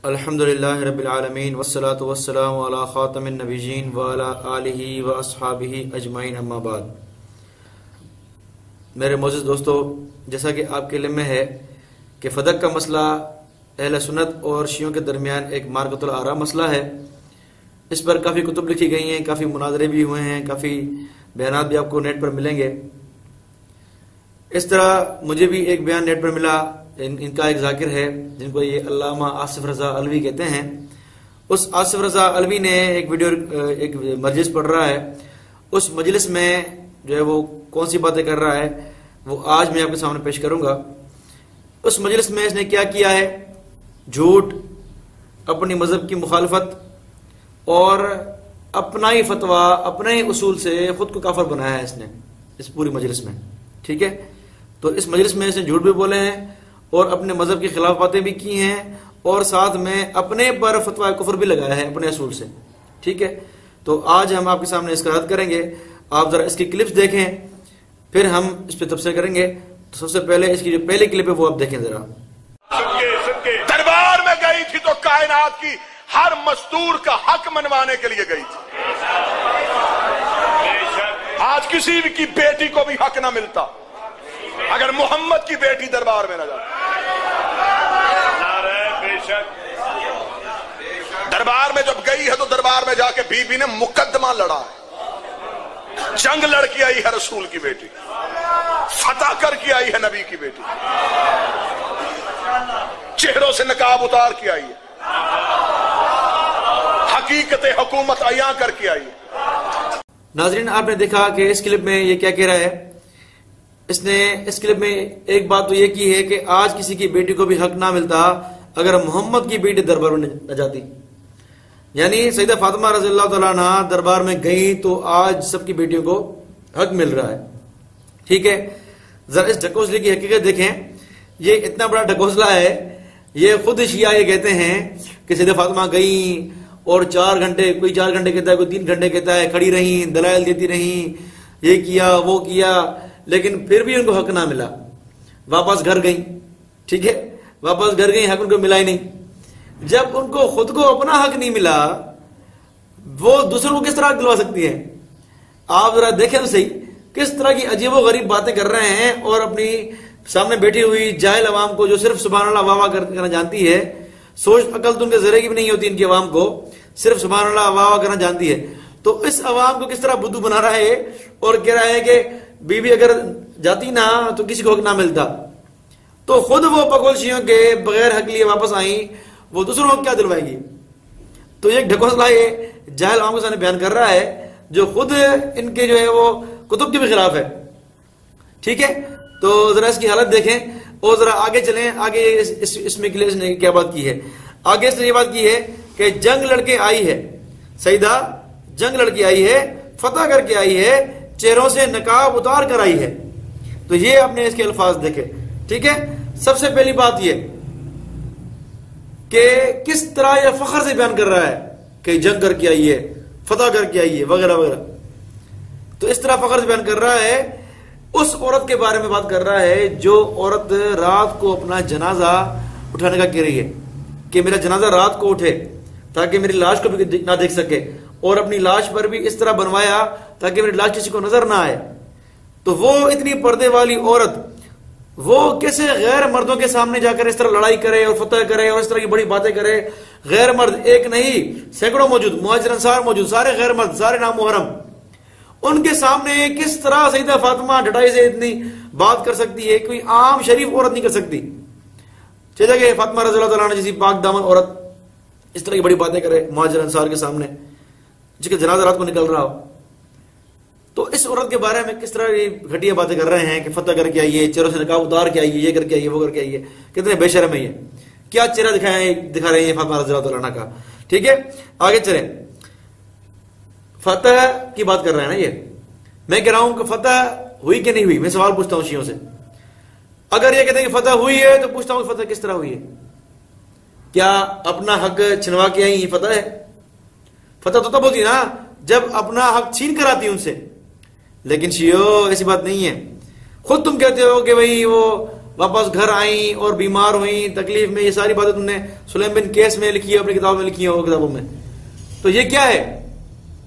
الحمدللہ رب العالمین والصلاة والسلام علی خاتم النبیین وعلی آلہ واصحابہ اجمعین اما بعد۔ میرے معزز دوستو، جیسا کہ آپ کے علم میں ہے کہ فدق کا مسئلہ اہل سنت اور شیعوں کے درمیان ایک مارکۃ الآراء مسئلہ ہے۔ اس پر کافی کتب لکھی گئی ہیں، کافی مناظرے بھی ہوئے ہیں، کافی بیانات بھی آپ کو نیٹ پر ملیں گے۔ اس طرح مجھے بھی ایک بیان نیٹ پر ملا، ان کا ایک ذاکر ہے جن کو یہ علامہ آصف رضا علوی کہتے ہیں۔ اس آصف رضا علوی نے ایک مجلس پڑھ رہا ہے، اس مجلس میں جو ہے وہ کون سی باتیں کر رہا ہے وہ آج میں آپ کے سامنے پیش کروں گا۔ اس مجلس میں اس نے کیا کیا ہے؟ جھوٹ، اپنی مذہب کی مخالفت اور اپنا ہی فتویٰ، اپنے ہی اصول سے خود کو کافر بنایا ہے اس نے اس پوری مجلس میں، ٹھیک ہے؟ تو اس مجلس میں اس نے جھوٹ بھی بولے ہیں اور اپنے مذہب کے خلاف باتیں بھی کی ہیں اور ساتھ میں اپنے پر فتویٰ کفر بھی لگایا ہے اپنے اصول سے، ٹھیک ہے؟ تو آج ہم آپ کے سامنے اس کا رد کریں گے۔ آپ ذرا اس کی کلپس دیکھیں، پھر ہم اس پہ تبصرہ کریں گے۔ تو سب سے پہلے اس کی جو پہلی کلپ ہے وہ آپ دیکھیں ذرا۔ دربار میں گئی تھی تو کائنات کی ہر مزدور کا حق منوانے کے لیے گئی تھی۔ آج کسی کی بیٹی کو بھی حق نہ ملتا اگر محمد کی بیٹی دربار میں نہ جاتی۔ دربار میں جب گئی ہے تو دربار میں جا کے بی بی نے مقدمہ لڑا ہے، جنگ لڑ کے آئی ہے رسول کی بیٹی، فتح کر کے آئی ہے نبی کی بیٹی، چہروں سے نقاب اتار کے آئی ہے، حقیقت حکومت عیاں کر کے آئی ہے۔ ناظرین، آپ نے دیکھا کہ اس کلپ میں یہ کیا کہہ رہا ہے۔ اس نے اس کلپ میں ایک بات تو یہ کی ہے کہ آج کسی کی بیٹی کو بھی حق نہ ملتا اگر محمد کی بیٹی دربار میں نہ جاتی، یعنی سیدہ فاطمہ رضی اللہ تعالیٰ عنہ دربار میں گئی تو آج سب کی بیٹیوں کو حق مل رہا ہے، ٹھیک ہے؟ ذرا اس ڈھکوسلے کی حقیقت دیکھیں، یہ اتنا بڑا ڈھکوسلا ہے۔ یہ خود شیعہ یہ کہتے ہیں کہ سیدہ فاطمہ گئیں اور 4 گھنٹے، کوئی 4 گھنٹے کہتا ہے، کوئی 3 گھنٹے کہتا ہے، کھڑی رہیں، دلائل دیتی رہیں، یہ کیا وہ کیا، لیکن پھر بھی ان کو حق نہ ملا، واپس گھر گئیں، ٹھیک ہے؟ واپس گھر گئیں، حق ان کو ملا ہی نہیں۔ جب ان کو خود کو اپنا حق نہیں ملا، وہ دوسروں کو کس طرح دلوا سکتی ہے؟ آپ ذرا دیکھیں تو صحیح، کس طرح کی عجیب و غریب باتیں کر رہے ہیں اور اپنی سامنے بیٹھی ہوئی جاہل عوام کو جو صرف سبحان اللہ واہ واہ کرنا جانتی ہے، سوچ عقل تو ان کے ذرے کی بھی نہیں ہوتی، ان کی عوام کو صرف سبحان اللہ واہ واہ کرنا جانتی ہے، تو اس عوام کو کس طرح بدو بنا رہا ہے اور کہہ رہا ہے کہ بی بی اگر جاتی نہ تو کسی کو حق نہ ملتا۔ تو خود وہ پگول شیعوں کے بغیر حق لیے واپس آئیں، وہ دوسروں کو کیا دلوائے گی؟ تو یہ ڈھکوسلا یہ جاہل عوام کے سامنے بیان کر رہا ہے جو خود ان کے جو ہے وہ کتب کے بھی خلاف ہے، ٹھیک ہے؟ تو ذرا اس کی حالت دیکھیں اور ذرا آگے چلیں۔ آگے اس میں اس نے کیا بات کی ہے؟ آگے اس نے یہ بات کی ہے کہ جنگ لڑ کے آئی ہے، سیدہ جنگ لڑ کے آئی ہے، فتح کر کے آئی ہے، چہروں سے نقاب اتار کر آئی ہے۔ تو یہ آپ نے اس کے الفاظ دیکھے، ٹھیک ہے؟ سب سے پہلی بات یہ کہ کس طرح یہ فخر سے بیان کر رہا ہے کہ جنگ کر کے آئی ہے، فتح کر کے آئی ہے، وغیرہ وغیرہ۔ تو اس طرح فخر سے بیان کر رہا ہے، اس عورت کے بارے میں بات کر رہا ہے جو عورت رات کو اپنا جنازہ اٹھانے کا کہہ رہی ہے کہ میرا جنازہ رات کو اٹھے تاکہ میری لاش کو بھی نہ دیکھ سکے، اور اپنی لاش پر بھی اس طرح بنوایا تاکہ میری لاش کسی کو نظر نہ آئے۔ تو وہ اتنی پردے والی عورت، وہ کیسے غیر مردوں کے سامنے جا کر اس طرح لڑائی کرے اور فتح کرے اور اس طرح کی بڑی باتیں کرے؟ غیر مرد ایک نہیں، سینکڑوں موجود، مہاجر انصار موجود، سارے غیر مرد، سارے نامحرم، ان کے سامنے کس طرح سیدہ فاطمہ ڈٹائی سے اتنی بات کر سکتی ہے؟ کوئی عام شریف عورت نہیں کر سکتی۔ چلے کہ فاطمہ رضی اللہ تعالیٰ عنہ جیسی پاک دامن عورت اس طرح کی بڑی باتیں کرے مہاجر انصار کے سامنے، جس کا جنازہ رات کو نکل رہا ہو۔ تو اس عورت کے بارے میں کس طرح گھٹیا باتیں کر رہے ہیں کہ فتح کر کے آئیے، چہروں سے نقاب اتار کے آئیے، یہ کر کے آئیے، وہ کر کے آئیے۔ کتنے بے شرم ہے یہ، کیا چہرہ دکھا رہے ہیں فاطمہ رضی اللہ تعالیٰ عنہ کا، ٹھیک ہے؟ آگے چلیں، فتح کی بات کر رہے ہیں نا یہ۔ میں کہہ رہا ہوں کہ فتح ہوئی کہ نہیں ہوئی؟ میں سوال پوچھتا ہوں شیعوں سے، اگر یہ کہتے ہیں کہ فتح ہوئی ہے تو پوچھتا ہوں کہ فتح کس طرح ہوئی ہے؟ کیا اپنا حق چھنوا کے آئی فتح ہے؟ فتح تو تب ہوتی نا جب اپنا حق چھین کر آتی ان سے، لیکن شیعو ایسی بات نہیں ہے۔ خود تم کہتے ہو کہ بھئی وہ واپس گھر آئیں اور بیمار ہوئیں، تکلیف میں، یہ ساری باتیں تم نے سلیم بن کیس میں لکھی ہے، اپنی کتابوں میں لکھی ہیں، کتابوں میں. تو یہ کیا ہے؟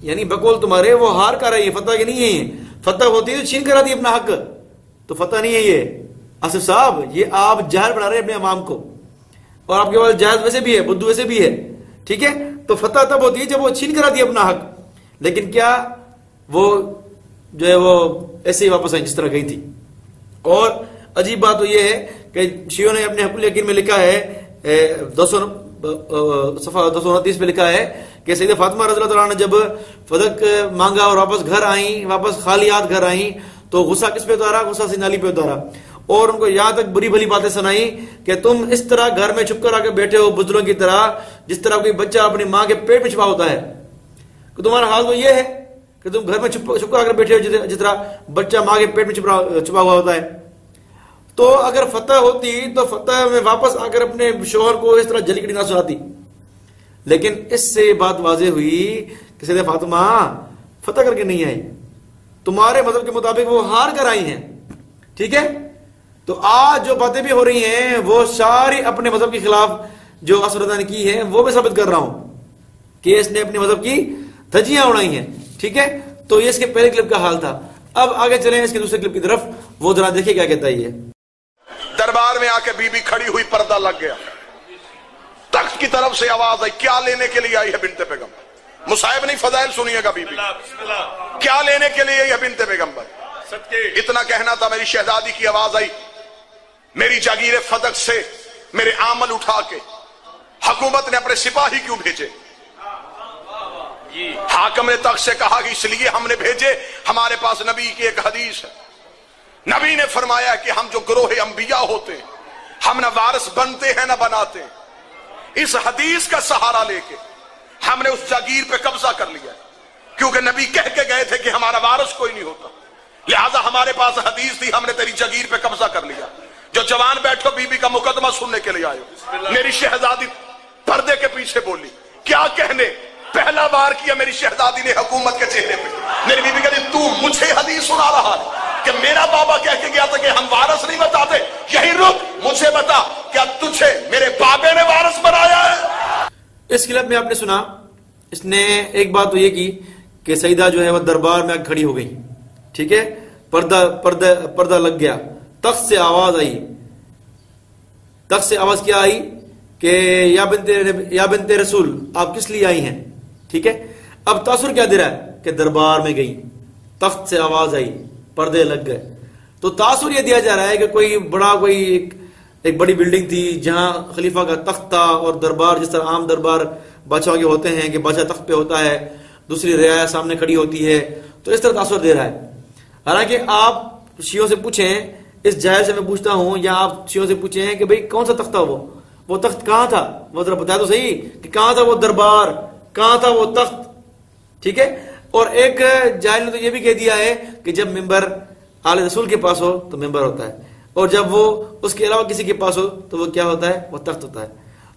یعنی بقول تمہارے وہ ہار کر رہی ہے، فتح کی نہیں ہے. یہ فتح ہوتی ہے تو چھین کر آتی ہے اپنا حق، تو فتح نہیں ہے یہ. آصف صاحب یہ آپ جاہل بنا رہے ہیں اپنے عوام کو، اور آپ کے پاس جاہل ویسے بھی ہے، بدھو ویسے بھی ہے. ٹھیک ہے، تو فتح تب ہوتی ہے جب وہ چھین کر آتی ہے اپنا حق. لیکن کیا وہ جو ہے وہ ایسے ہی واپس آئی جس طرح گئی تھی. اور عجیب بات تو یہ ہے کہ شیعوں نے اپنے حق الیقین میں لکھا ہے، صفحہ 229 پہ لکھا ہے کہ سیدہ فاطمہ رضی اللہ تعالیٰ نے جب فدق مانگا اور واپس گھر آئیں، واپس خالیات گھر آئیں، تو غصہ کس پہ اتارا؟ غصہ سیدنا علی پہ اتارا، اور ان کو یہاں تک بری بھلی باتیں سنائی کہ تم اس طرح گھر میں چھپ کر آ کے بیٹھے ہو بزرگوں کی طرح، جس طرح کوئی بچہ اپنی ماں کے پیٹ میں چھپا ہوتا ہے. کہ تمہارا حال تو یہ ہے کہ تم گھر میں چھپ کر آ کر بیٹھے ہو جس طرح بچہ ماں کے پیٹ میں چھپا ہوا ہوتا ہے. تو اگر فتح ہوتی تو فتح میں واپس آ کر اپنے شوہر کو اس طرح جلکڑی نہ سناتی. لیکن اس سے بات واضح ہوئی کہ سیدہ فاطمہ فتح کر کے نہیں آئی، تمہارے مذہب کے مطابق وہ ہار کر آئی ہیں. ٹھیک ہے، تو آج جو باتیں بھی ہو رہی ہیں وہ ساری اپنے مذہب کے خلاف جو اسردہ نے کی ہیں وہ میں ثابت کر رہا ہوں کہ اس نے اپنے مذہب کی دھجیاں اڑائی ہیں. ٹھیک ہے، تو یہ اس کے پہلے کلپ کا حال تھا. اب آگے چلیں اس کے دوسرے کلپ کی طرف، وہ ذرا دیکھیں کیا کہتا ہے. یہ دربار میں آ کے بی بی کھڑی ہوئی، پردہ لگ گیا، تخت کی طرف سے آواز آئی، کیا لینے کے لیے آئی ہے بنت پیغمبر؟ مصاحب نہیں، فضائل سنیے گا. بی بی کیا لینے کے لیے آئی ہے بنت پیغمبر؟ اتنا کہنا تھا، میری شہزادی کی آواز آئی، میری جاگیر فدق سے میرے آمل اٹھا کے حکومت نے اپنے سپاہی کیوں بھیجے؟ حاکم نے تخت سے کہا کہ اس لیے ہم نے بھیجے، ہمارے پاس نبی کی ایک حدیث ہے، نبی نے فرمایا کہ ہم جو گروہ انبیاء ہوتے ہیں ہم نہ وارث بنتے ہیں نہ بناتے ہیں. اس حدیث کا سہارا لے کے ہم نے اس جاگیر پہ قبضہ کر لیا، کیونکہ نبی کہہ کے گئے تھے کہ ہمارا وارث کوئی نہیں ہوتا، لہذا ہمارے پاس حدیث تھی، ہم نے تیری جاگیر پہ قبضہ کر لیا. جو جوان بیٹھو بی بی کا مقدمہ سننے کے لیے آئے ہو. میری شہزادی پردے کے پیچھے بولی، کیا کہنے؟ پہلا بار کیا میری شہزادی نے حکومت کے چہرے پہ. میری بی بی کہتی تو مجھے حدیث سنا رہا ہے کہ میرا بابا کہہ کے گیا تھا کہ ہم وارث نہیں بتاتے، یہی رک، مجھے بتا کیا تجھے میرے بابے نے وارث بنایا ہے؟ اس کلپ میں آپ نے سنا، اس نے ایک بات تو یہ کی کہ سیدہ جو ہے وہ دربار میں کھڑی ہو گئی. ٹھیک ہے، پردہ لگ گیا، تخت سے آواز آئی. تخت سے آواز کیا آئی کہ یا بنت رسول آپ کس لیے آئی ہیں؟ ٹھیک ہے، اب تاثر کیا دے رہا ہے کہ دربار میں گئی، تخت سے آواز آئی، پردے لگ گئے. تو تاثر یہ دیا جا رہا ہے کہ کوئی ایک بڑی بلڈنگ تھی جہاں خلیفہ کا تخت تھا، اور دربار جس طرح عام دربار بادشاہوں کے ہوتے ہیں کہ بادشاہ تخت پہ ہوتا ہے، دوسری رعایا سامنے کھڑی ہوتی ہے، تو اس طرح تاثر دے رہا ہے. حالانکہ آپ شیعوں سے پوچھیں، اس جاہل سے میں پوچھتا ہوں، یا آپ شیعوں سے پوچھیں کہ بھئی کون سا تخت تھا، وہ تخت کہاں تھا؟ وہ ذرا بتایا تو صحیح کہ کہاں تھا وہ دربار، کہاں تھا وہ تخت. ٹھیک ہے، اور ایک جاہل نے تو یہ بھی کہہ دیا ہے کہ جب ممبر آل رسول کے پاس ہو تو ممبر ہوتا ہے، اور جب وہ اس کے علاوہ کسی کے پاس ہو تو وہ کیا ہوتا ہے؟ وہ تخت ہوتا ہے.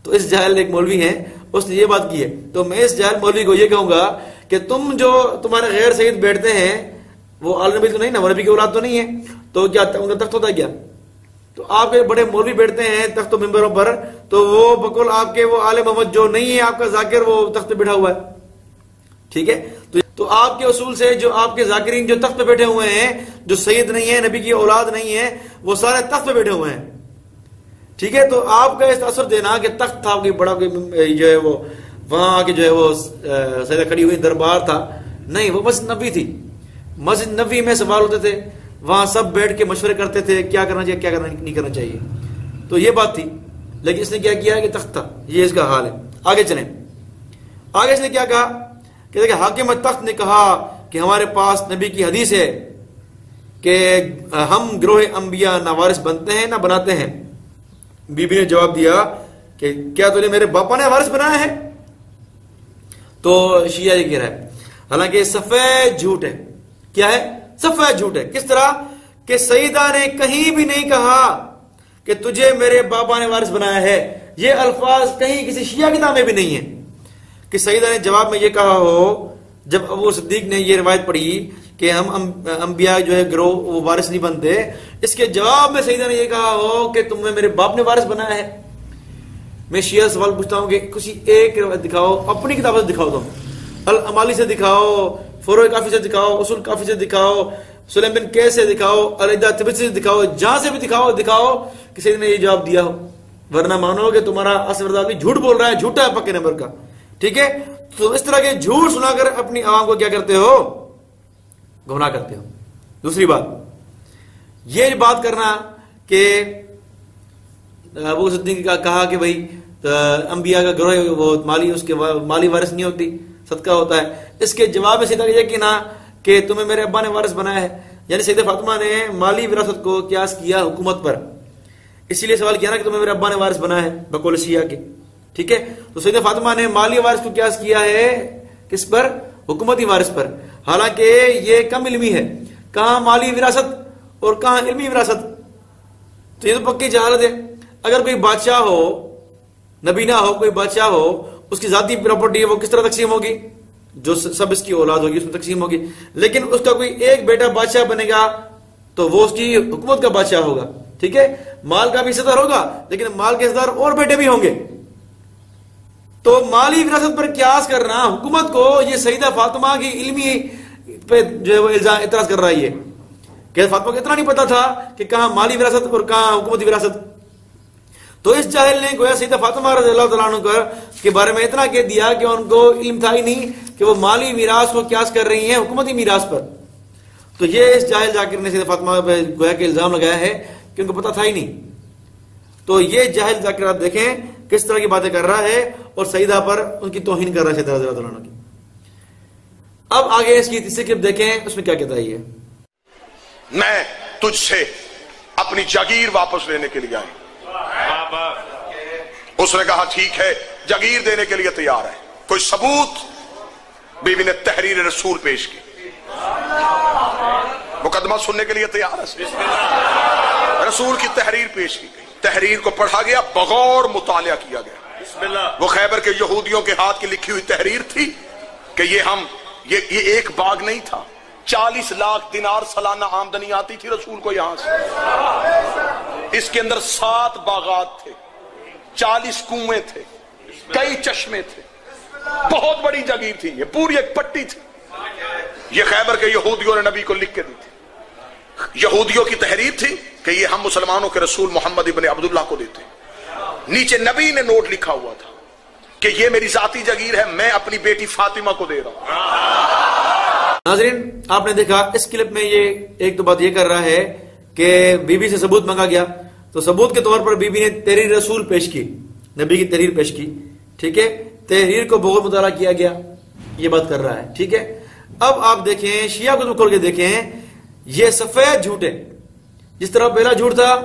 تو اس جاہل ایک مولوی ہیں، اس نے یہ بات کی ہے. تو میں اس جاہل مولوی کو یہ کہوں گا کہ تمہارے غیر سید بیٹھتے ہیں وہ آل نبی تو نہیں نا، وہ نبی کی اولاد تو نہیں ہے، تو کیا ان کا تخت ہوتا ہے کیا؟ تو آپ کے بڑے مولوی بیٹھتے ہیں تخت و ممبروں پر، تو وہ بقول آپ کے وہ آل محمد جو نہیں ہے، آپ کا ذاکر وہ تخت پہ بیٹھا ہوا ہے. ٹھیک ہے، تو آپ کے اصول سے جو آپ کے ذاکرین جو تخت پہ بیٹھے ہوئے ہیں، جو سید نہیں ہے، نبی کی اولاد نہیں ہے، وہ سارے تخت پہ بیٹھے ہوئے ہیں. ٹھیک ہے، تو آپ کا اس تاثر دینا کہ تخت تھا، کوئی بڑا کوئی جو ہے وہ وہاں کے جو ہے وہ سیدہ کھڑی ہوئی دربار تھا، نہیں، وہ مسجد نبی تھی. مسجد نبی میں سوال ہوتے تھے، وہاں سب بیٹھ کے مشورے کرتے تھے کیا کرنا چاہیے کیا کرنا نہیں کرنا چاہیے. تو یہ بات تھی، لیکن اس نے کیا کیا کہ تخت تھا. یہ اس کا حال ہے. آگے چلیں. آگے اس نے کیا کہا کہ دیکھیں، حاکم تخت نے کہا کہ ہمارے پاس نبی کی حدیث ہے کہ ہم گروہ انبیاء نہ وارث بنتے ہیں نہ بناتے ہیں. بی بی نے جواب دیا کہ کیا تو نے میرے باپا نے وارث بنایا ہے؟ تو شیعہ یہ کہہ رہا ہے، حالانکہ سفید جھوٹ ہے. کیا ہے؟ سفید جھوٹ ہے. کس طرح کہ سیدہ نے کہیں بھی نہیں کہا کہ تجھے میرے بابا نے وارث بنایا ہے. یہ الفاظ کہیں کسی شیعہ کتاب میں بھی نہیں ہے کہ سیدہ نے جواب میں یہ کہا ہو. جب ابو صدیق نے یہ روایت پڑھی کہ ہم انبیاء جو ہے گروہ وہ وارث نہیں بنتے، اس کے جواب میں سیدنا نے یہ کہا ہو کہ تمہیں میرے باپ نے وارث بنایا ہے. میں شیعہ سوال پوچھتا ہوں کہ کسی ایک روایت دکھاؤ، اپنی کتاب سے دکھاؤ، تم الامالی سے دکھاؤ، فروع کافی سے دکھاؤ، اصول کافی سے دکھاؤ، سلیم بن کیس سے دکھاؤ، علیدہ طبرسی سے دکھاؤ، جہاں سے بھی دکھاؤ کہ سیدنا نے یہ جواب دیا ہو. ورنہ مانو کہ تمہارا اصل آدمی جھوٹ بول رہا ہے، جھوٹا ہے پکے نمبر کا. ٹھیک ہے، تو اس طرح کے جھوٹ سنا کر اپنی عوام کو کیا کرتے ہو؟ گمراہ کرتے ہو. دوسری بات یہ بات کرنا کہ ابو صدیق کا کہا کہ بھائی انبیاء کا گروہ وہ اس کے مالی وارث نہیں ہوتی، صدقہ ہوتا ہے. اس کے جواب میں سیدھا یہ کہنا کہ تمہیں میرے ابا نے وارث بنایا ہے، یعنی سیدہ فاطمہ نے مالی وراثت کو قیاس کیا حکومت پر، اسی لیے سوال کیا نا کہ تمہیں میرے ابا نے وارث بنایا ہے بقول شیعہ کے. ٹھیک ہے، تو سیدہ فاطمہ نے مالی وارث کو قیاس کیا ہے کس پر؟ حکومتی وارث پر. حالانکہ یہ کم علمی ہے، کہاں مالی وراثت اور کہاں علمی وراثت. تو یہ تو پکی جہالت ہے. اگر کوئی بادشاہ ہو، نبی نہ ہو، کوئی بادشاہ ہو، اس کی ذاتی پراپرٹی ہے وہ کس طرح تقسیم ہوگی؟ جو سب اس کی اولاد ہوگی اس میں تقسیم ہوگی. لیکن اس کا کوئی ایک بیٹا بادشاہ بنے گا تو وہ اس کی حکومت کا بادشاہ ہوگا. ٹھیک ہے، مال کا بھی حصہ دار ہوگا لیکن مال کے حصہ دار اور بیٹے بھی ہوں گے. تو مالی وراثت پر قیاس کرنا حکومت کو، یہ سیدہ فاطمہ کی علمی پہ جو ہے وہ الزام اعتراض کر رہا ہے کہ فاطمہ کو اتنا نہیں پتا تھا کہ کہاں مالی وراثت اور کہاں حکومتی وراثت. تو اس جاہل نے گویا سیدہ فاطمہ رضی اللہ تعالیٰ عنہ کے بارے میں اتنا کہہ دیا کہ ان کو علم تھا ہی نہیں کہ وہ مالی میراث کو قیاس کر رہی ہیں حکومتی میراث پر. تو یہ اس جاہل ذاکر نے سیدہ فاطمہ پہ گویا کہ الزام لگایا ہے کہ ان کو پتا تھا ہی نہیں. تو یہ جاہل ذاکر آپ دیکھیں کس طرح کی باتیں کر رہا ہے اور سیدہ پر ان کی توہین کر رہا ہے سیدہ رضی اللہ عنہ کی. اب آگے اس کی تیسری کلپ دیکھیں، اس میں کیا کہتا ہے یہ. میں تجھ سے اپنی جاگیر واپس لینے کے لیے آئی. اس نے کہا ٹھیک ہے، جاگیر دینے کے لیے تیار ہے. کوئی ثبوت؟ بیوی نے تحریر رسول پیش کی. مقدمہ سننے کے لیے تیار ہے. رسول کی تحریر پیش کی گئی. تحریر کو پڑھا گیا، بغور مطالعہ کیا گیا. وہ خیبر کے یہودیوں کے ہاتھ کی لکھی ہوئی تحریر تھی کہ یہ ایک باغ نہیں تھا، 40 لاکھ دینار سالانہ آمدنی آتی تھی رسول کو یہاں سے. اس کے اندر 7 باغات تھے، 40 کنویں تھے، کئی چشمے تھے. بہت بڑی جاگیر تھی، یہ پوری ایک پٹی تھی. یہ خیبر کے یہودیوں نے نبی کو لکھ کے دی تھی. یہودیوں کی تحریر تھی کہ یہ ہم مسلمانوں کے رسول محمد ابن عبداللہ کو دیتے. نیچے نبی نے نوٹ لکھا ہوا تھا کہ یہ میری ذاتی جاگیر ہے، میں اپنی بیٹی فاطمہ کو دے رہا ہوں. ناظرین آپ نے دیکھا اس کلپ میں یہ ایک تو بات یہ کر رہا ہے کہ بی بی سے ثبوت مانگا گیا، تو ثبوت کے طور پر بی بی نے تحریر رسول پیش کی، نبی کی تحریر پیش کی. ٹھیک ہے، تحریر کو بغور مطالعہ کیا گیا، یہ بات کر رہا ہے. ٹھیک ہے، اب آپ دیکھیں شیعہ کو کھول کے دیکھیں، یہ سفید جھوٹ ہے. جس طرح پہلا جھوٹ تھا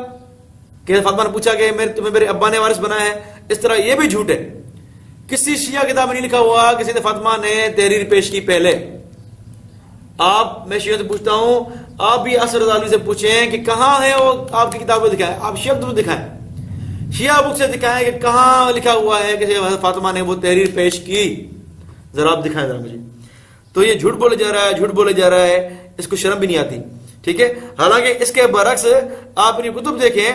کہ فاطمہ نے پوچھا کہ تمہیں میرے ابا نے وارث بنایا ہے، اس طرح یہ بھی جھوٹ ہے. کسی شیعہ کتاب میں نہیں لکھا ہوا کہ سیدہ فاطمہ نے تحریر پیش کی پہلے. میں شیعہ سے پوچھتا ہوں، آپ بھی اثر رضا سے پوچھیں کہ کہاں ہے وہ آپ کی کتاب میں دکھائیں. آپ شیعہ کو دکھائیں، شیعہ بک سے دکھائیں کہ کہاں لکھا ہوا ہے کہ سیدہ فاطمہ نے وہ تحریر پیش کی. ذرا آپ دکھائیں ذرا مجھے. تو یہ جھوٹ بولے جا رہا ہے، جھوٹ بولے جا رہا ہے، اس کو شرم بھی نہیں آتی. ٹھیک ہے، حالانکہ اس کے برعکس آپ اپنی کتب دیکھیں،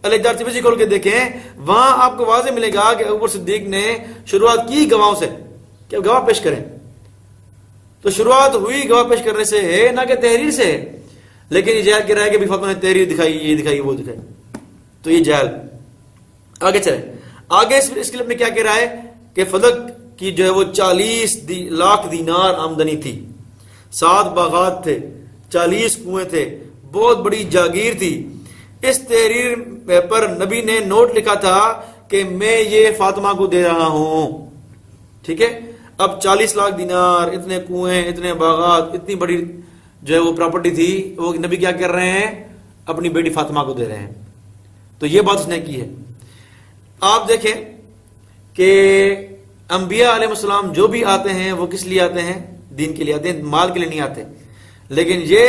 علیدہ طبرسی کھول کے دیکھیں، وہاں آپ کو واضح ملے گا کہ ابو صدیق نے شروعات کی گواہوں سے کہ گواہ پیش کریں. تو شروعات ہوئی گواہ پیش کرنے سے ہے، نہ کہ تحریر سے ہے. لیکن یہ جہل کہہ رہا ہے کہ بھی فاطمہ نے تحریر دکھائی، یہ دکھائی، وہ دکھائی. تو یہ جہل. آگے چلے، آگے اس کلپ میں کیا کہہ رہا ہے کہ فلک کی جو ہے وہ 40 لاکھ دینار آمدنی تھی، 7 باغات تھے، 40 کنویں تھے، بہت بڑی جاگیر تھی. اس تحریر پر نبی نے نوٹ لکھا تھا کہ میں یہ فاطمہ کو دے رہا ہوں. ٹھیک ہے، اب 40 لاکھ دینار، اتنے کنویں، اتنے باغات، اتنی بڑی جو ہے وہ پراپرٹی تھی، وہ نبی کیا کر رہے ہیں؟ اپنی بیٹی فاطمہ کو دے رہے ہیں. تو یہ بات اس نے کی ہے. آپ دیکھیں کہ انبیاء علیہ السلام جو بھی آتے ہیں وہ کس لیے آتے ہیں؟ دین کے لیے آتے ہیں، مال کے لیے نہیں آتے. لیکن یہ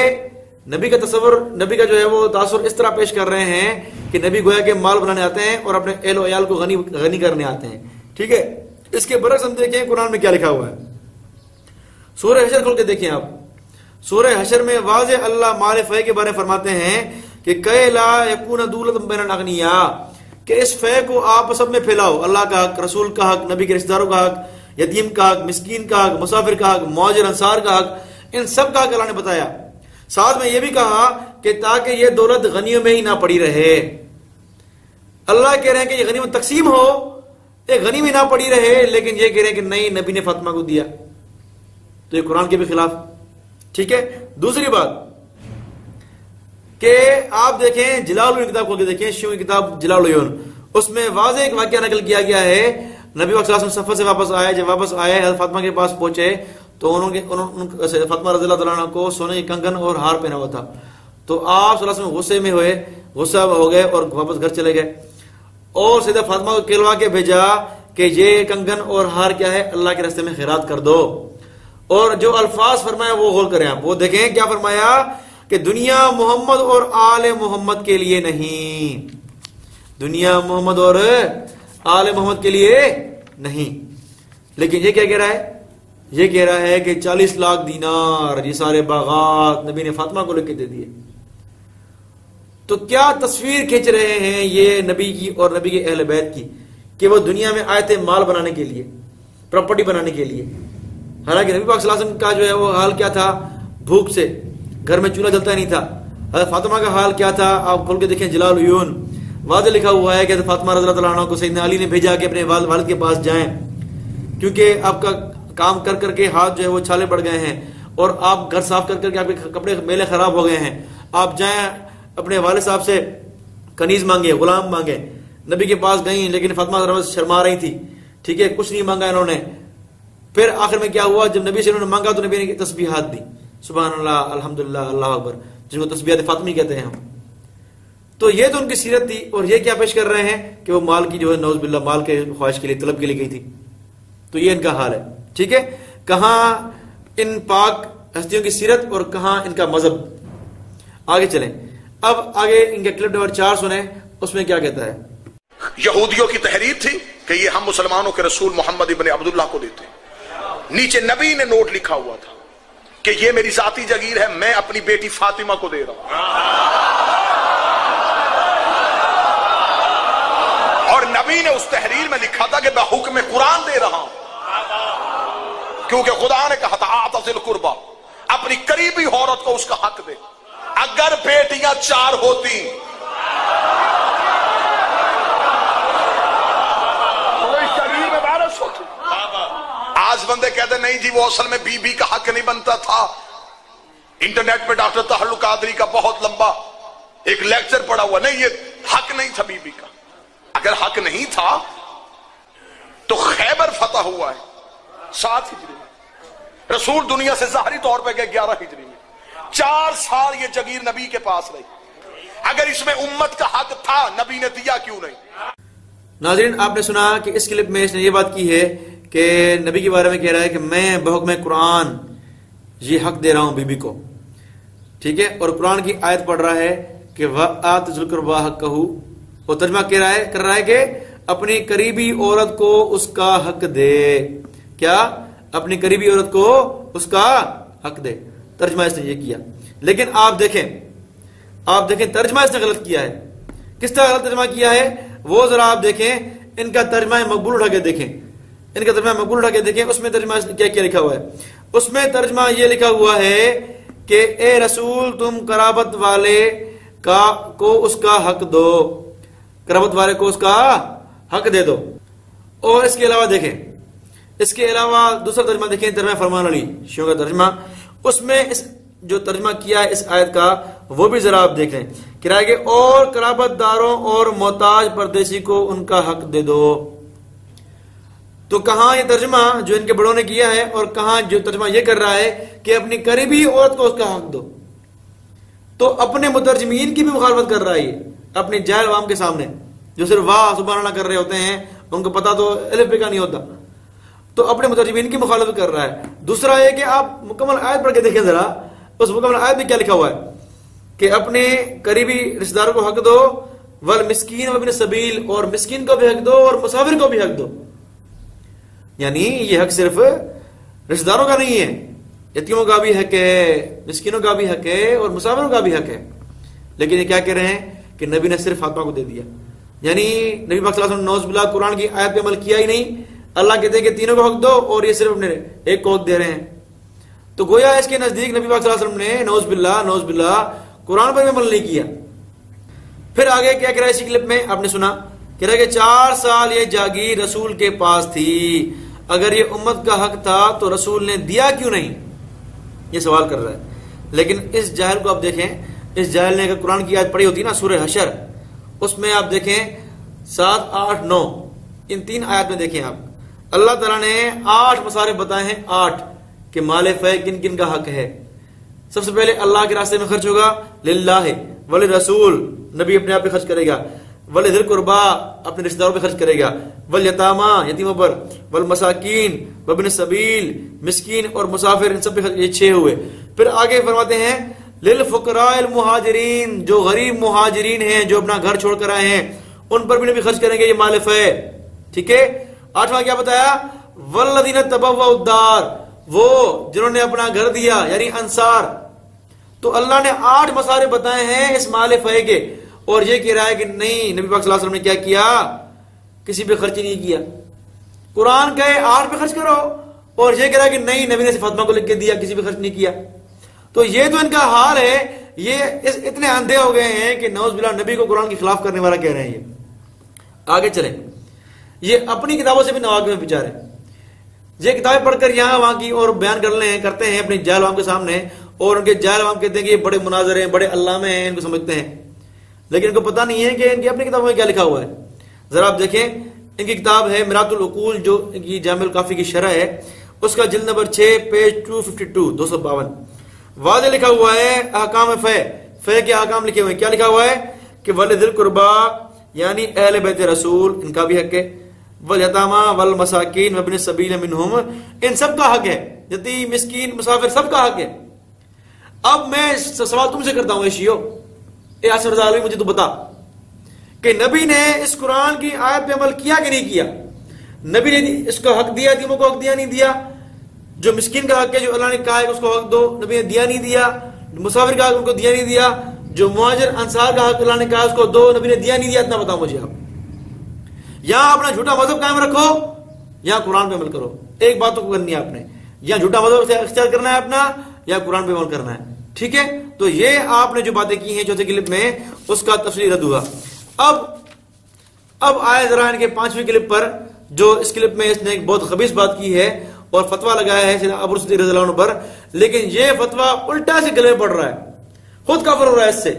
نبی کا تصور، نبی کا جو ہے وہ تاثر اس طرح پیش کر رہے ہیں کہ نبی گویا کہ مال بنانے آتے ہیں اور اپنے اہل و عیال کو غنی کرنے آتے ہیں. ٹھیک ہے، اس کے برعکس ہم دیکھیں قرآن میں کیا لکھا ہوا ہے. سورہ حشر کھول کے دیکھیں آپ. سورہ حشر میں واضح اللہ مال فے کے بارے میں فرماتے ہیں کہ کہ لا یکون دولت بین الاغنیاء، کہ اس فے کو آپ سب میں پھیلاؤ، اللہ کا حق، رسول کا حق، نبی کے رشتہ داروں کا حق، یتیم کا حق، مسکین کا حق، مسافر کا حق، مہاجر انصار کا حق، ان سب کا حق اللہ نے بتایا۔ ساتھ میں یہ بھی کہا کہ تاکہ یہ دولت غنیوں میں ہی نہ پڑی رہے۔ اللہ کہہ رہے ہیں کہ یہ غنیمت تقسیم ہو، یہ غنی میں نہ پڑی رہے، لیکن یہ کہہ رہے ہیں کہ نہیں، نبی نے فاطمہ کو دیا، تو یہ قرآن کے بھی خلاف۔ ٹھیک ہے، دوسری بات کہ آپ دیکھیں جلال العیون کتاب کھول کے دیکھیں، شیعوں کی کتاب جلال العیون، اس میں واضح ایک واقعہ نقل کیا گیا ہے۔ نبی صلی اللہ علیہ وسلم سفر سے واپس آئے، جب واپس آئے حضرت فاطمہ کے پاس پہنچے تو فاطمہ رضی اللہ تعالیٰ عنہ کو سونے کی کنگن اور ہار پہنا ہوا تھا، تو آپ صلی اللہ علیہ وسلم غصے میں ہوئے، غصہ ہو گئے اور واپس گھر چلے گئے، اور سیدہ فاطمہ کو کہلوا کے بھیجا کہ یہ کنگن اور ہار کیا ہے، اللہ کے راستے میں خیرات کر دو۔ اور جو الفاظ فرمایا وہ غور کریں آپ، وہ دیکھیں کیا فرمایا کہ دنیا محمد اور آل محمد کے لیے نہیں، دنیا محمد اور آل محمد کے لیے نہیں۔ لیکن یہ کیا کہہ رہا ہے؟ یہ کہہ رہا ہے کہ 40 لاکھ دینار، یہ سارے باغات نبی نے فاطمہ کو لکھ کے دے دیے۔ تو کیا تصویر کھینچ رہے ہیں یہ نبی کی اور نبی کے اہل بیت کی کہ وہ دنیا میں آئے تھے مال بنانے کے لیے، پراپرٹی بنانے کے لیے۔ حالانکہ نبی پاک صلی اللہ علیہ وسلم کا جو ہے وہ حال کیا تھا، بھوک سے، گھر میں چولہا جلتا نہیں تھا۔ حضرت فاطمہ کا حال کیا تھا، آپ کھول کے دیکھیں جلال العیون، واضح لکھا ہوا ہے کہ حضرت فاطمہ رضی اللہ عنہ کو سیدنا علی نے بھیجا کہ اپنے والد کے پاس جائیں، کیونکہ آپ کا کام کر کر کے ہاتھ جو ہے وہ چھالے پڑ گئے ہیں، اور آپ گھر صاف کر کر کے آپ کے کپڑے میلے خراب ہو گئے ہیں، آپ جائیں اپنے والد صاحب سے کنیز مانگے، غلام مانگے۔ نبی کے پاس گئیں لیکن فاطمہ شرما رہی تھی، ٹھیک ہے، کچھ نہیں مانگا انہوں نے۔ پھر آخر میں کیا ہوا، جب نبی سے انہوں نے مانگا تو نبی نے تسبیحات دی، سبحان اللہ، الحمدللہ، اللہ اکبر، جن کو تسبیحات فاطمی کہتے ہیں ہم۔ تو یہ تو ان کی سیرت تھی، اور یہ کیا پیش کر رہے ہیں کہ وہ مال کی جو ہے نعوذ باللہ مال کے خواہش کے لیے، طلب کے لیے گئی تھی۔ تو یہ ان کا حال ہے، ٹھیک ہے۔ کہاں ان پاک ہستیوں کی سیرت اور کہاں ان کا مذہب۔ آگے چلیں، اب آگے ان کا کلپ نمبر 4 سنیں، اس میں کیا کہتا ہے۔ یہودیوں کی تحریر تھی کہ یہ ہم مسلمانوں کے رسول محمد ابن عبداللہ کو دیتے ہیں۔ نیچے نبی نے نوٹ لکھا ہوا تھا کہ یہ میری ذاتی جگیر ہے، میں اپنی بیٹی فاطمہ کو دے رہا ہوں، اور نبی نے اس تحریر میں لکھا تھا کہ میں حکم قرآن دے رہا ہوں، کیونکہ خدا نے کہا تھا آت ذی القربی، اپنی قریبی عورت کو اس کا حق دے۔ اگر بیٹیاں 4 ہوتی تو وہ اس شریر میں وارث ہوتی۔ آج بندے کہتے نہیں جی وہ اصل میں بی بی کا حق نہیں بنتا تھا۔ انٹرنیٹ پہ ڈاکٹر طاہر القادری کا بہت لمبا ایک لیکچر پڑا ہوا، نہیں یہ حق نہیں تھا بی بی کا۔ اگر حق نہیں تھا تو خیبر فتح ہوا ہے 7 ہجری میں، رسول دنیا سے ظاہری طور پہ گئے 11 ہجری میں، 4 سال یہ جگیر نبی کے پاس رہی۔ اگر اس میں امت کا حق تھا نبی نے دیا کیوں نہیں؟ ناظرین، آپ نے سنا کہ اس کلپ میں اس نے یہ بات کی ہے کہ نبی کے بارے میں کہہ رہا ہے کہ میں بحکم قرآن یہ حق دے رہا ہوں بی بی کو، ٹھیک ہے، اور قرآن کی آیت پڑھ رہا ہے کہ وَآتِ ذِی الْقُرْبَىٰ حَقَّهُ، وہ ترجمہ کر رہا ہے کہ اپنی قریبی عورت کو اس کا حق دے۔ کیا؟ اپنی قریبی عورت کو اس کا حق دے، ترجمہ اس نے یہ کیا۔ لیکن آپ دیکھیں ترجمہ اس نے غلط کیا ہے۔ کس طرح غلط ترجمہ کیا ہے وہ ذرا آپ دیکھیں، ان کا ترجمہ مقبول اٹھا کے دیکھیں، ان کا ترجمہ مقبول اٹھا کے دیکھیں، اس میں ترجمہ کیا لکھا ہوا ہے۔ اس میں ترجمہ یہ لکھا ہوا ہے کہ اے رسول تم قرابت والے کو اس کا حق دو، قرابت والے کو اس کا حق دے دو۔ اور اس کے علاوہ دیکھیں، اس کے علاوہ دوسرا ترجمہ دیکھیں، ترجمہ فرمان علی شیعوں کا ترجمہ، اس میں اس جو ترجمہ کیا ہے اس آیت کا وہ بھی ذرا آپ دیکھ لیں، کرائے کہ اور قرابت داروں اور محتاج پردیسی کو ان کا حق دے دو۔ تو کہاں یہ ترجمہ جو ان کے بڑوں نے کیا ہے اور کہاں جو ترجمہ یہ کر رہا ہے کہ اپنی قریبی عورت کو اس کا حق دو، تو اپنے مترجمین کی بھی مخالفت کر رہا ہے یہ اپنی جاہل عوام کے سامنے، جو صرف واہ سبحان اللہ کر رہے ہوتے ہیں، ان کو پتا تو الف ب کا نہیں ہوتا، تو اپنے مترجمین کی مخالفت کر رہا ہے۔ دوسرا یہ کہ آپ مکمل آیت پڑھ کے دیکھیں ذرا، اس مکمل آیت میں کیا لکھا ہوا ہے کہ اپنے قریبی رشتہ داروں کو حق دو، والمسکین وابن السبیل، اور مسکین کو بھی حق دو اور مسافر کو بھی حق دو۔ یعنی یہ حق صرف رشتہ داروں کا نہیں ہے، یتیموں کا بھی حق ہے، مسکینوں کا بھی حق ہے، اور مسافروں کا بھی حق ہے. لیکن یہ کیا کہہ رہے ہیں کہ نبی نے صرف فاطمہ کو دے دیا. یعنی نبی پاک صلی اللہ علیہ وسلم نوز باللہ قرآن کی آیت پہ عمل کیا ہی نہیں. اللہ کہتے ہیں کہ تینوں کو حق دو اور یہ صرف اپنے ایک کو حق دے رہے ہیں. تو گویا اس کے نزدیک نبی پاک صلی اللہ علیہ وسلم نے نوز باللہ قرآن پر بھی عمل نہیں کیا. پھر آگے کیا کہہ رہا ہے اسی کلپ میں آپ نے سنا، کہہ رہا ہے کہ 4 سال یہ جاگیر رسول کے پاس تھی، اگر یہ امت کا حق تھا تو رسول نے دیا کیوں نہیں؟ یہ سوال کر رہا ہے. لیکن اس جاہل کو آپ دیکھیں، اس جاہل نے اگر قرآن کی آیت پڑھی ہوتی نا سورہ حشر، اس میں آپ دیکھیں 7, 8, 9 ان 3 آیات میں دیکھیں آپ، اللہ تعالیٰ نے 8 مصارف بتائے ہیں، 8 کہ مال فے کن کن کا حق ہے. سب سے پہلے اللہ کے راستے میں خرچ ہوگا، للہ وللرسول، نبی اپنے آپ پہ خرچ کرے گا، ولذی القربا اپنے رشتہ داروں پہ خرچ کرے گا، والیتاما یتیموں پر، والمساکین وابن السبیل مسکین اور مسافر، ان سب پہ خرچ. یہ 6 ہوئے. پھر آگے فرماتے ہیں للفقراء المہاجرین، جو غریب مہاجرین ہیں جو اپنا گھر چھوڑ کر آئے ہیں ان پر بھی نبی خرچ کریں گے، یہ مال فے. ٹھیک ہے. 8واں کیا بتایا؟ والذین تبوؤا الدار، وہ جنہوں نے اپنا گھر دیا یعنی انصار. تو اللہ نے 8 مصارف بتائے ہیں اس مال فے کے، اور یہ کہہ رہا ہے کہ نہیں، نبی پاک صلی اللہ علیہ وسلم نے کیا کیا؟ کسی پہ خرچ نہیں کیا. قرآن کہے 8 پہ خرچ کرو، اور یہ کہہ رہا ہے کہ نہیں، نبی نے فاطمہ کو لکھ کے دیا، کسی پہ خرچ نہیں کیا. تو یہ تو ان کا حال ہے. یہ اتنے اندھے ہو گئے ہیں کہ نعوذ باللہ نبی کو قرآن کے خلاف کرنے والا کہہ رہے ہیں. یہ آگے چلیں، یہ اپنی کتابوں سے بھی نواقع میں بیچارے، یہ کتابیں پڑھ کر یہاں وہاں کی اور بیان کرتے ہیں اپنی جاہل عوام کے سامنے، اور ان کے جاہل عوام کہتے ہیں کہ یہ بڑے مناظر ہیں، بڑے علامے ہیں، ان کو سمجھتے ہیں. لیکن ان کو پتہ نہیں ہے کہ ان کی اپنی کتابوں میں کیا لکھا ہوا ہے. ذرا آپ دیکھیں، ان کی کتاب ہے میرات العقول، جو ان کی جامع الکافی کی شرح ہے، اس کا جلد نمبر 6 پیج 252 واضح لکھا ہوا ہے احکام فے کے احکام لکھے ہوئے ہیں. کیا لکھا ہوا ہے کہ وَلِذِي الْقُرْبَى یعنی اہل بیت رسول، ان کا بھی حق ہے، والیتاما والمساکین وابن السبیل منہم، ان سب کا حق ہے، یتیم مسکین مسافر سب کا حق ہے. اب میں سوال تم سے کرتا ہوں، اے شیعو، اے آصف رضا علوی، مجھے تو بتا کہ نبی نے اس قرآن کی آیت پہ عمل کیا کہ نہیں کیا؟ نبی نے اس کو حق دیا، یتیموں کو حق دیا نہیں دیا؟ جو مسکین کا حق ہے، جو اللہ نے کہا ہے اس کو حق دو، نبی نے دیا نہیں دیا؟ مسافر کا حق ان کو دیا نہیں دیا؟ جو مہاجر انصار کا حق اللہ نے کہا اس کو دو، نبی نے دیا نہیں دیا؟ اتنا بتاؤ مجھے آپ. یہاں اپنا جھوٹا مذہب قائم رکھو یا قرآن پہ عمل کرو. ایک بات تو کرنی ہے آپ نے، یا جھوٹا مذہب اختیار کرنا ہے اپنا، یا قرآن پہ عمل کرنا ہے. ٹھیک ہے. تو یہ آپ نے جو باتیں کی ہیں چوتھے کلپ میں، اس کا تفصیلی رد ہوا. اب آئے ذرا ان کے 5ویں کلپ پر، جو اس کلپ میں اس نے ایک بہت خبیث بات کی ہے اور فتویٰ لگایا ہے سیدنا ابو صدیق رضی اللہ عنہ پر، لیکن یہ فتویٰ الٹا سے گلے میں پڑ رہا ہے، خود کافر ہو رہا ہے اس سے.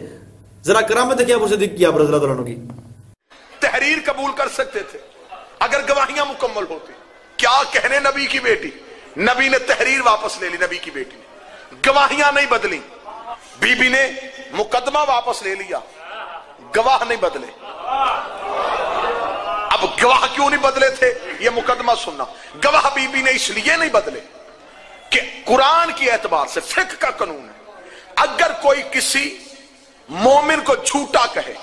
ذرا کرامت دیکھیں ابو صدیق کی، آپ رضی اللہ عنہ کی. تحریر قبول کر سکتے تھے اگر گواہیاں مکمل ہوتی. کیا کہنے نبی کی بیٹی، نبی نے تحریر واپس لے لی، نبی کی بیٹی نے گواہیاں نہیں بدلی، بی بی نے مقدمہ واپس لے لیا، گواہ نہیں بدلے. اب گواہ کیوں نہیں بدلے تھے؟ یہ مقدمہ سننا. گواہ بی بی نے اس لیے نہیں بدلے کہ قرآن کی اعتبار سے فقہ کا قانون ہے، اگر کوئی کسی مومن کو جھوٹا کہے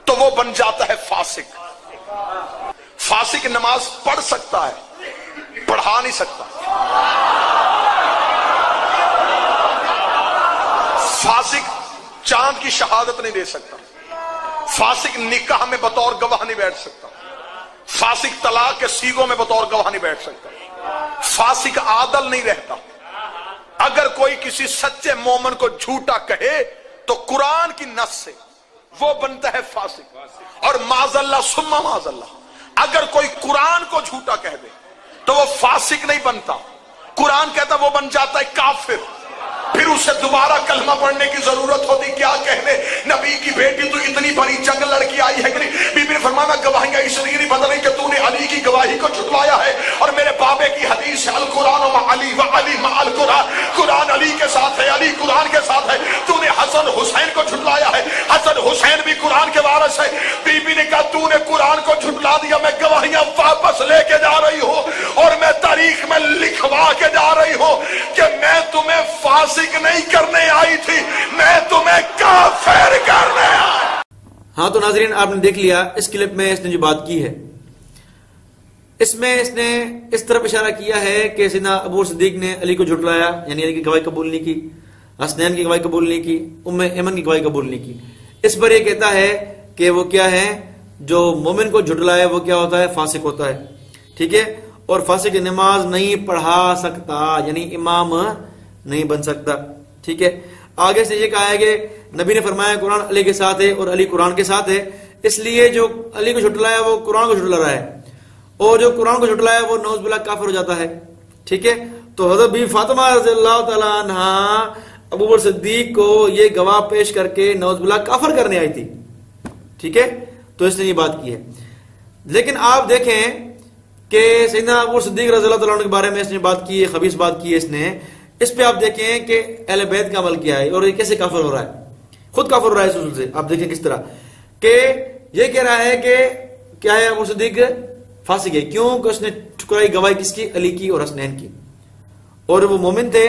تو وہ بن جاتا ہے فاسق. فاسق نماز پڑھ سکتا ہے، پڑھا نہیں سکتا. فاسق چاند کی شہادت نہیں دے سکتا. فاسق نکاح میں بطور گواہ نہیں بیٹھ سکتا. فاسق طلاق کے سیغوں میں بطور گواہ نہیں بیٹھ سکتا. فاسق عادل نہیں رہتا. اگر کوئی کسی سچے مومن کو جھوٹا کہے تو قرآن کی نص سے وہ بنتا ہے فاسق. اور معاذ اللہ ثم معاذ اللہ، اگر کوئی قرآن کو جھوٹا کہہ دے تو وہ فاسق نہیں بنتا، قرآن کہتا وہ بن جاتا ہے کافر. پھر اسے دوبارہ کلمہ پڑھنے کی ضرورت ہوتی. کیا کہنے نبی کی بیٹی تو اتنی بڑی جنگ لڑکی آئی ہے کہ نہیں. بی بی نے فرمایا گواہیاں اس لیے نہیں بدل رہی کہ تو نے علی کی گواہی کو جھٹلایا ہے، اور میرے بابے کی حدیث ہے القرآن مع علی و علی مع القرآن، قرآن علی کے ساتھ ہے، علی قرآن کے ساتھ ہے. تو نے حسن حسین کو جھٹلایا ہے، حسن حسین بھی قرآن کے وارث ہے. بی بی نے کہا تو نے قرآن کو جھٹلا دیا، میں گواہیاں واپس لے کے جا رہی ہوں اور میں تاریخ میں لکھوا کے جا رہی ہوں کہ میں تمہیں فاسق نہیں کرنے آئی تھی، میں تمہیں کافر کرنے آئی. ہاں تو ناظرین آپ نے دیکھ لیا اس کلپ میں اس نے جو بات کی ہے. اس میں اس نے اس طرف اشارہ کیا ہے کہ سیدنا ابو صدیق نے علی کو جھٹلایا، یعنی علی کی گواہی قبول نہیں کی، حسنین کی گواہی قبول نہیں کی، ام ایمن کی گواہی قبول نہیں کی. اس پر یہ کہتا ہے کہ وہ کیا ہے، جو مومن کو جھٹلائے وہ کیا ہوتا ہے، فاسق ہوتا ہے. ٹھیک ہے، اور فاسق نماز نہیں پڑھا سکتا، یعنی امام نہیں بن سکتا. ٹھیک ہے، آگے سے یہ کہا ہے کہ نبی نے فرمایا قرآن علی کے ساتھ ہے اور علی قرآن کے ساتھ ہے، اس لیے جو علی کو جھٹلایا وہ قرآن کو جھٹلا رہا ہے، اور جو قرآن کو جھٹلایا وہ نعوذ باللہ کافر ہو جاتا ہے. ٹھیک ہے، تو حضرت بی فاطمہ رضی اللہ تعالیٰ عنہ ابو بکر صدیق کو یہ گواہ پیش کر کے نعوذ باللہ کافر کرنے آئی تھی. ٹھیک ہے، تو اس نے یہ بات کی ہے. لیکن آپ دیکھیں کہ سیدنا ابو بکر صدیق رضی اللہ تعالیٰ عنہ کے بارے میں اس نے بات کی ہے، خبیث بات کی ہے اس نے. اس پہ آپ دیکھیں کہ اہل بیت کا عمل کیا ہے اور یہ کیسے کافر ہو رہا ہے، خود کافر ہو رہا ہے اس اصول سے. آپ دیکھیں کس طرح کہ یہ کہہ رہا ہے کہ کیا ہے، ابو صدیق فاسق ہے. کیوں کہ اس نے ٹھکرائی گواہی کس کی، علی کی اور حسنین کی، اور وہ مومن تھے،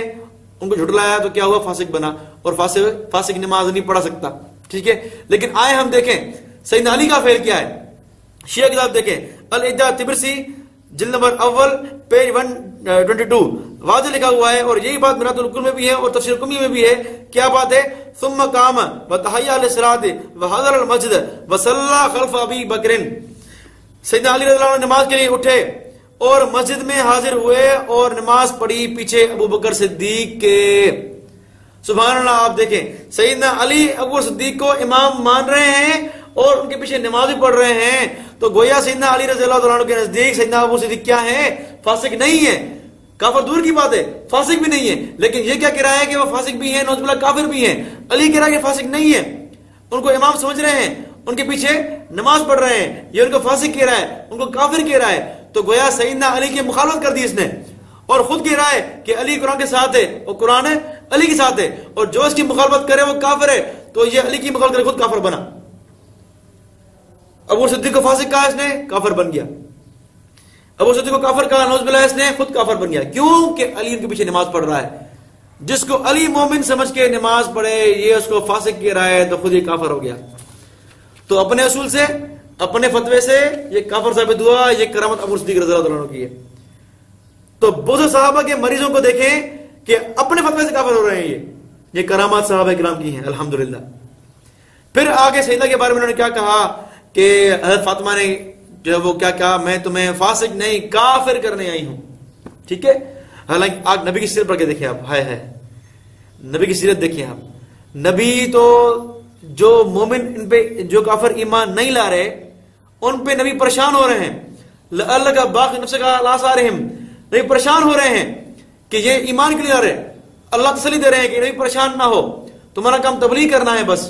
ان کو جھٹلایا تو کیا ہوا، فاسق بنا، اور فاسق نماز نہیں پڑھا سکتا. ٹھیک ہے، لیکن آئے ہم دیکھیں سیدنا علی کا فعل کیا ہے. شیعہ کتاب دیکھیں، الادعاء طبرسی جلد نمبر اول پیج 122 واضح لکھا ہوا ہے، اور یہی بات مرات الکل میں بھی ہے اور تفسیر قمی میں بھی ہے. کیا بات ہے، ثم قام وتحيا للصلاة وحضر المسجد وصلى خلف ابي بکر. سیدنا علی رضی اللہ عنہ نماز کے لیے اٹھے اور مسجد میں حاضر ہوئے اور نماز پڑھی پیچھے ابو بکر صدیق کے. سبحان اللہ. آپ دیکھیں سیدنا علی ابو بکر صدیق کو امام مان رہے ہیں اور ان کے پیچھے نماز بھی پڑھ رہے ہیں، تو گویا سیدنا علی رضی اللہ عنہ کے نزدیک سیدنا ابو صدیق کیا ہے، فاسق نہیں ہے. کافر دور کی بات ہے، فاسق بھی نہیں ہے. لیکن یہ کیا کہہ رہا ہے کہ وہ فاسق بھی ہیں، نعوذ باللہ کافر بھی ہیں. علی کہہ رہا ہے کہ فاسق نہیں ہے، ان کو امام سمجھ رہے ہیں، ان کے پیچھے نماز پڑھ رہے ہیں، یہ ان کو فاسق کہہ رہا ہے، ان کو کافر کہہ رہا ہے. تو گویا سیدنا علی کی مخالفت کر دی اس نے، اور خود کہہ رہا ہے کہ علی قرآن کے ساتھ ہے اور قرآن علی کے ساتھ ہے، اور جو اس کی مخالفت کرے وہ کافر ہے. تو یہ علی کی مخالفت کرے خود کافر بنا. ابو صدیق کو فاسق کہا اس نے، کافر بن گیا. ابو صدیق کو کافر کہا، نعوذ باللہ، اس نے خود کافر بن گیا. کیوں کہ علی ان کے پیچھے نماز پڑھ رہا ہے. جس کو علی مومن سمجھ کے نماز پڑھے یہ اس کو فاسق کہہ رہا ہے تو خود ہی کافر ہو گیا. تو اپنے اصول سے، اپنے فتوے سے یہ کافر ثابت ہوا. یہ کرامت ابو صدیق رضی اللہ عنہ کی ہے. تو بہت سے صحابہ کے مریضوں کو دیکھیں کہ اپنے فتوے سے کافر ہو رہے ہیں. یہ کرامات صحابہ کرام کی ہیں الحمدللہ. پھر آگے سیدہ کے بارے میں انہوں نے کیا کہا کہ حضرت فاطمہ نے جو ہے وہ کیا کہا، میں تمہیں فاسق نہیں کافر کرنے آئی ہوں. ٹھیک ہے، حالانکہ آج نبی کی سیرت پڑھ کے دیکھیں آپ، ہائے ہائے نبی کی سیرت دیکھیں آپ. نبی تو جو مومن ان پہ جو کافر ایمان نہیں لا رہے ان پہ نبی پریشان ہو رہے ہیں. اللہ کا باقی نفس کا لاسارہم، نبی پریشان ہو رہے ہیں کہ یہ ایمان کے لیے آ رہے. اللہ تسلی دے رہے ہیں کہ نبی پریشان نہ ہو، تمہارا کام تبلیغ کرنا ہے بس.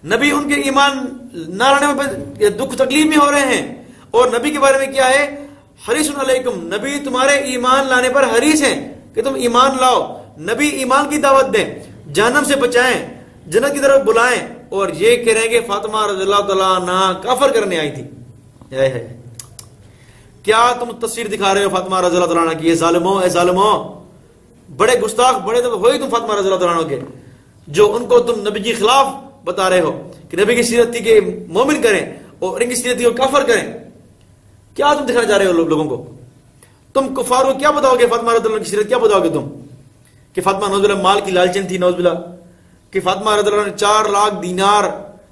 نبی ان کے ایمان نہ لانے میں دکھ تکلیف میں ہو رہے ہیں. اور نبی کے بارے میں کیا ہے، حریص علیکم، نبی تمہارے ایمان لانے پر حریص ہیں کہ تم ایمان لاؤ. نبی ایمان کی دعوت دیں، جہنم سے بچائیں، جنت کی طرف بلائیں. اور یہ کہہ رہے ہیں کہ فاطمہ رضی اللہ تعالیٰ عنہ کافر کرنے آئی تھی. کیا تم تصویر دکھا رہے ہو فاطمہ رضی اللہ تعالیٰ عنہ کی؟ ظالمو، اے ظالمو، بڑے گستاخ، بڑے تو ہوئی تم فاطمہ رضی اللہ تعالیٰ عنہ کے، جو ان کو تم نبی کے خلاف بتا رہے ہو کہ نبی کی سیرت تھی کہ مومن کریں اور ان کی سیرت تھی کہ کافر کریں. کیا تم دکھانا چاہ رہے ہو لوگوں کو؟ تم کفار کو کیا بتاؤ گے؟ فاطمہ رضی اللہ عنہ کی سیرت کیا بتاؤ گے تم؟ کہ فاطمہ نعوذ باللہ مال کی لالچن تھی، نعوذ باللہ، کہ فاطمہ رضی اللہ عنہ 4 لاکھ دینار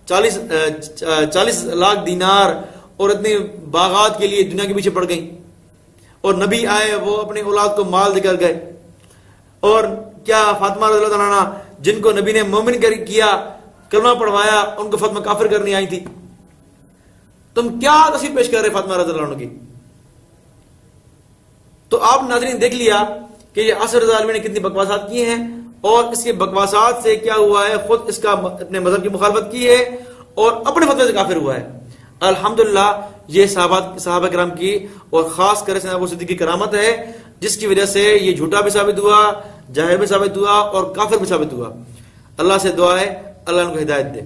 40 لاکھ دینار اور اتنے باغات کے لیے دنیا کے پیچھے پڑ گئی، اور نبی آئے وہ اپنے اولاد کو مال دے کر گئے. اور کیا فاطمہ رضی اللہ عنہ جن کو نبی نے مومن کیا، کلمہ پڑھوایا، ان کو فاطمہ کافر کرنی آئی تھی؟ تم کیا تصویر پیش کر رہے فاطمہ رضی اللہ عنہ کی؟ تو آپ ناظرین دیکھ لیا کہ یہ عاصر رضا عالمی نے کتنی بکواسات کی ہیں، اور اس کے بکواسات سے کیا ہوا ہے، خود اس کا اپنے مذہب کی مخالفت کی ہے اور اپنے فتوے سے کافر ہوا ہے. الحمدللہ یہ صحابہ کرام کی اور خاص کر سیدنا ابو صدیق کی کرامت ہے، جس کی وجہ سے یہ جھوٹا بھی ثابت ہوا، جاہل بھی ثابت ہوا اور کافر بھی ثابت ہوا. اللہ سے دعا ہے اللہ ان کو ہدایت دے.